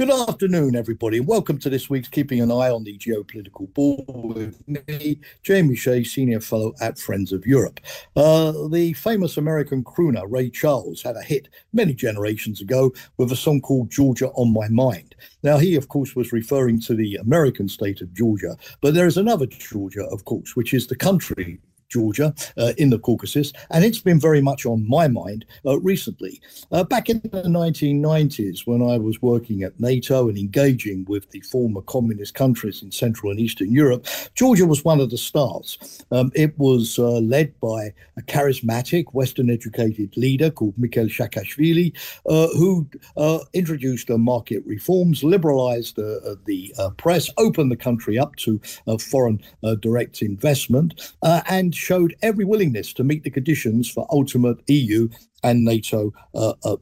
Good afternoon, everybody, and welcome to this week's Keeping an Eye on the Geopolitical Ball with me, Jamie Shea, Senior Fellow at Friends of Europe. The famous American crooner Ray Charles had a hit many generations ago with a song called Georgia on My Mind. Now, he, of course, was referring to the American state of Georgia, but there is another Georgia, of course, which is the country Georgia in the Caucasus, and it's been very much on my mind recently. Back in the 1990s, when I was working at NATO and engaging with the former communist countries in Central and Eastern Europe, Georgia was one of the stars. It was led by a charismatic Western-educated leader called Mikhail Saakashvili, who introduced market reforms, liberalized the press, opened the country up to foreign direct investment, and showed every willingness to meet the conditions for ultimate EU and NATO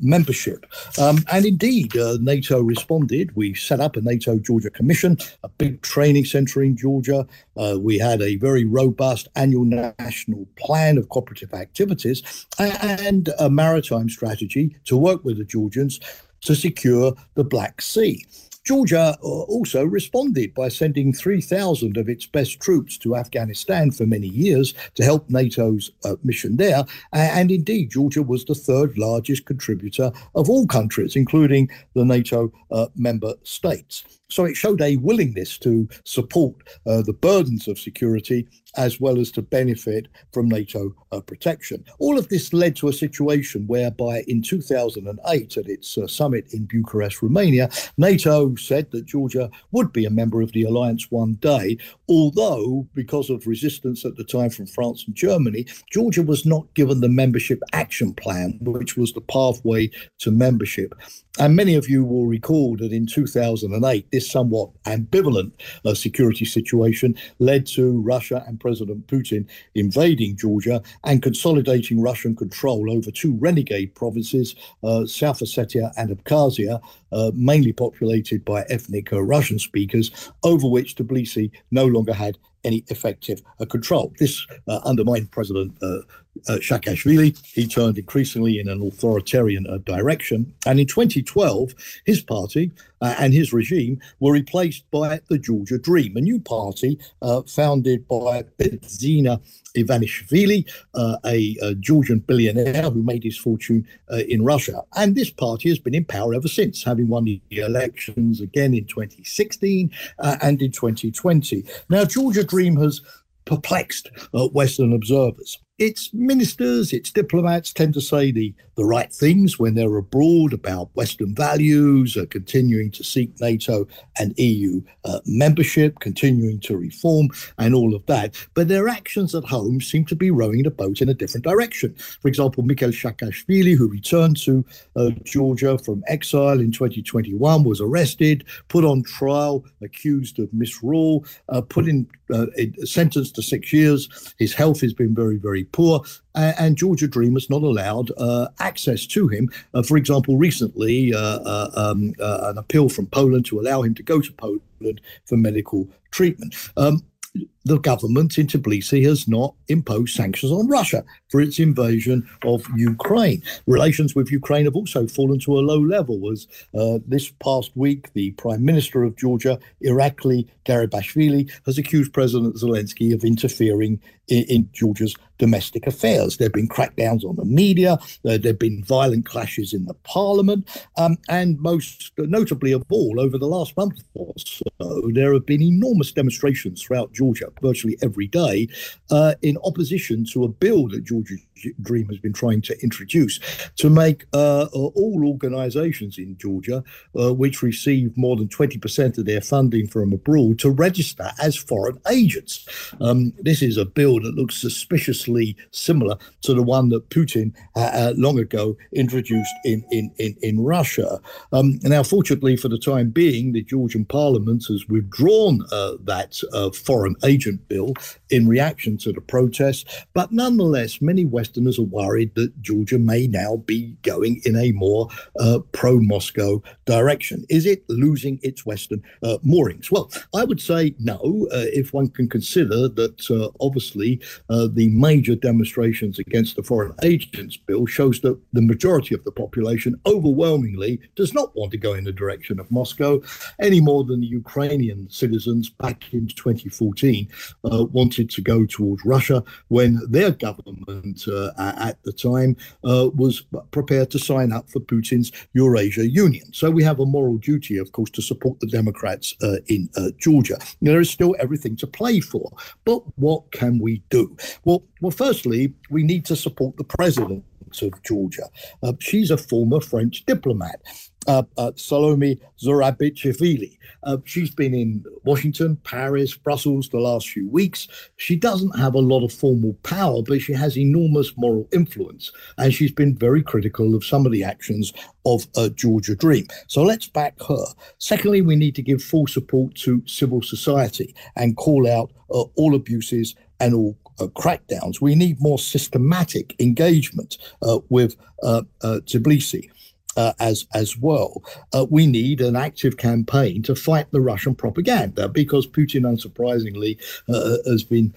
membership. And indeed, NATO responded. We set up a NATO Georgia Commission, a big training centre in Georgia. We had a very robust annual national plan of cooperative activities and a maritime strategy to work with the Georgians to secure the Black Sea. Georgia also responded by sending 3,000 of its best troops to Afghanistan for many years to help NATO's mission there. And indeed, Georgia was the third largest contributor of all countries, including the NATO member states. So it showed a willingness to support the burdens of security as well as to benefit from NATO protection. All of this led to a situation whereby in 2008, at its summit in Bucharest, Romania, NATO said that Georgia would be a member of the alliance one day, although because of resistance at the time from France and Germany, Georgia was not given the membership action plan, which was the pathway to membership. And many of you will recall that in 2008, this somewhat ambivalent security situation led to Russia and President Putin invading Georgia and consolidating Russian control over two renegade provinces, South Ossetia and Abkhazia, mainly populated by ethnic Russian speakers, over which Tbilisi no longer had any effective control. This undermined President Saakashvili. He turned increasingly in an authoritarian direction. And in 2012, his party and his regime were replaced by the Georgian Dream, a new party founded by Bedzina Ivanishvili, a Georgian billionaire who made his fortune in Russia. And this party has been in power ever since, having won the elections again in 2016 and in 2020. Now, Georgia Dream has perplexed Western observers. Its ministers, its diplomats tend to say the right things when they're abroad about Western values, continuing to seek NATO and EU membership, continuing to reform and all of that. But their actions at home seem to be rowing the boat in a different direction. For example, Mikhail Saakashvili, who returned to Georgia from exile in 2021, was arrested, put on trial, accused of misrule, sentenced to 6 years. His health has been very, very poor, and Georgia Dream has not allowed access to him. For example, recently, an appeal from Poland to allow him to go to Poland for medical treatment. The government in Tbilisi has not imposed sanctions on Russia for its invasion of Ukraine. Relations with Ukraine have also fallen to a low level as this past week, the Prime Minister of Georgia, Irakli Garibashvili, has accused President Zelensky of interfering in Georgia's domestic affairs. There have been crackdowns on the media, there have been violent clashes in the parliament, and most notably of all, over the last month or so, there have been enormous demonstrations throughout Georgia, virtually every day, in opposition to a bill that Georgia Dream has been trying to introduce to make all organizations in Georgia, which receive more than 20% of their funding from abroad, to register as foreign agents. This is a bill that looks suspiciously similar to the one that Putin long ago introduced in Russia. Now, fortunately for the time being, the Georgian parliament has withdrawn that foreign agent bill in reaction to the protests. But nonetheless, many Westerners are worried that Georgia may now be going in a more pro-Moscow direction. Is it losing its Western moorings? Well, I would say no, if one can consider that obviously the main major demonstrations against the Foreign Agents Bill shows that the majority of the population overwhelmingly does not want to go in the direction of Moscow any more than the Ukrainian citizens back in 2014 wanted to go towards Russia when their government at the time was prepared to sign up for Putin's Eurasia Union. So we have a moral duty, of course, to support the Democrats in Georgia. There is still everything to play for. But what can we do? Well, firstly, we need to support the president of Georgia. She's a former French diplomat, Salomé Zourabichvili. She's been in Washington, Paris, Brussels the last few weeks. She doesn't have a lot of formal power, but she has enormous moral influence. And she's been very critical of some of the actions of Georgian Dream. So let's back her. Secondly, we need to give full support to civil society and call out all abuses and all crackdowns. We need more systematic engagement with Tbilisi. As well. We need an active campaign to fight the Russian propaganda because Putin, unsurprisingly, has been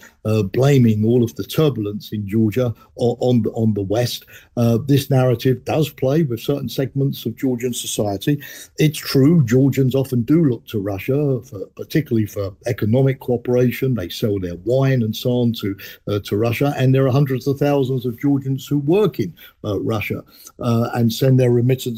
blaming all of the turbulence in Georgia on the West. This narrative does play with certain segments of Georgian society. It's true, Georgians often do look to Russia, particularly for economic cooperation. They sell their wine and so on to Russia. And there are hundreds of thousands of Georgians who work in Russia and send their remittances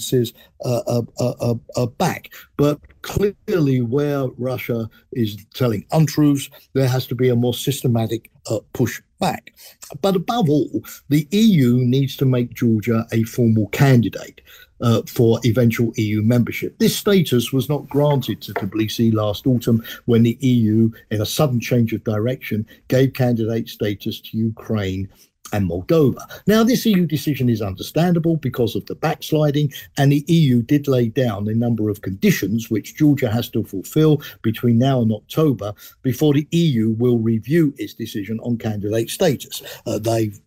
back. But clearly, where Russia is telling untruths, there has to be a more systematic push back. But above all, the EU needs to make Georgia a formal candidate for eventual EU membership. This status was not granted to Tbilisi last autumn when the EU, in a sudden change of direction, gave candidate status to Ukraine and Moldova. Now, this EU decision is understandable because of the backsliding, and the EU did lay down a number of conditions which Georgia has to fulfill between now and October before the EU will review its decision on candidate status.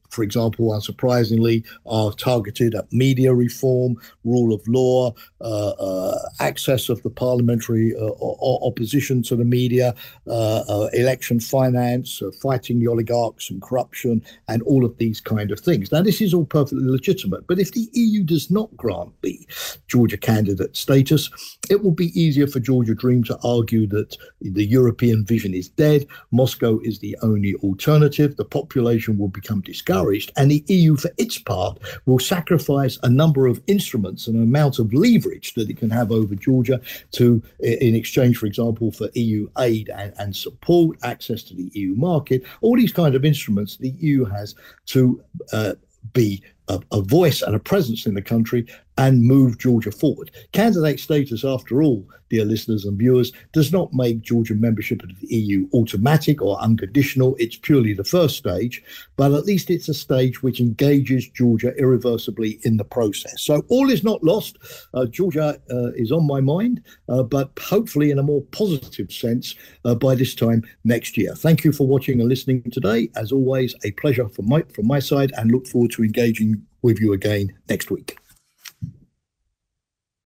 For example, unsurprisingly, are targeted at media reform, rule of law, access of the parliamentary opposition to the media, election finance, fighting the oligarchs and corruption, and all of these kind of things. Now, this is all perfectly legitimate, but if the EU does not grant the Georgia candidate status, it will be easier for Georgian Dream to argue that the European vision is dead, Moscow is the only alternative, the population will become discouraged, and the EU, for its part, will sacrifice a number of instruments and an amount of leverage that it can have over Georgia in exchange, for example, for EU aid and support, access to the EU market, all these kind of instruments the EU has to be a voice and a presence in the country and move Georgia forward. Candidate status, after all, dear listeners and viewers, does not make Georgian membership of the EU automatic or unconditional. It's purely the first stage, but at least it's a stage which engages Georgia irreversibly in the process. So all is not lost. Georgia is on my mind, but hopefully in a more positive sense by this time next year. Thank you for watching and listening today. As always, a pleasure from my side, and look forward to engaging with you again next week.